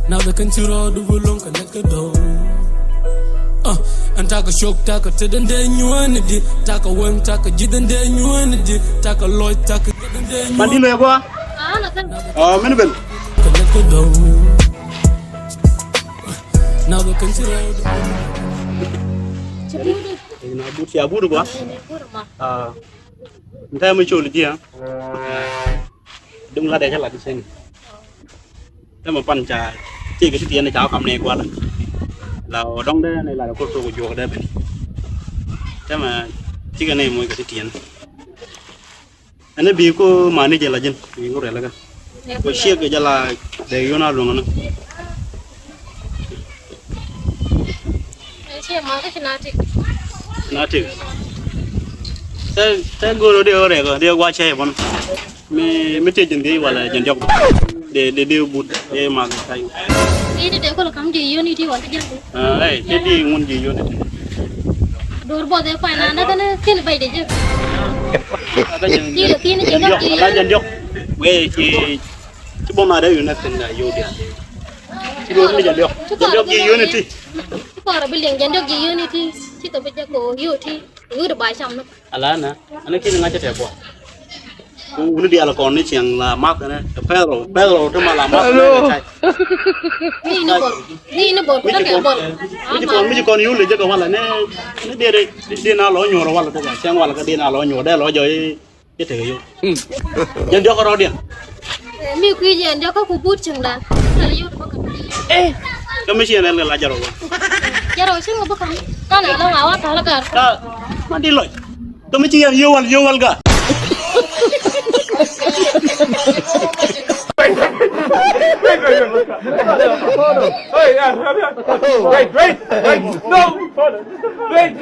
Now the country road will long connect the door. And take a shock, take a to the day you want it, take a one, take a jid and then you want it, take a lloyd, take a day. Mandilo ya kwa? Menibel. Connect the door. Now the country road. Na buti ya buru kwa? Ntai mai choli dia. Dung la de chala di sen. Ta ma pan cha chi cái tiền này cháu cầm này qua là đông đây này là cô tôi của đây bên thế mà chỉ cái này mỗi cái tiền anh ấy bị cô mà này giờ là dân bị cô rẻ là cái cô xia cái giờ là để vô nào luôn nữa xia mà cái nào chứ thế cô rồi điều rẻ rồi điều qua xe bọn mấy chơi chân đi gọi là chân dọc để điều bút để mà cái ini deh kalau kamu di Yoni di waktu itu. Jadi ngun di Yoni. Dorbo deh finance kan kini bayi deh je. Kini jendok. Ada jendok. Weh coba ada Yoni tenda Yodi. Coba ni jendok. Jendok di Yoni ti. Para bilang jendok di Yoni ti. Kita baca ko Yodi. Udah baca sama. Alana, anak kini ngaca siapa? Udah dia lakon ni siang lah mak kan, Pedro tu malah mak kan. Ini bor, kita kayak bor. Miji kon yul je ko wala ne dia na lo nyoro wala to siang wala ka dia na lo nyoro de lo joy je te yo. Jan dia ko ro dia. Mi kui jan dia ko kubut chang dan. Kalau yo tu bakal. Kami sih ne la jaro. Jaro sih ngapa kan? Kan ada ngawat hal kan. Ka mandi loy. Kami sih yowal ga. Wait, no! Wait!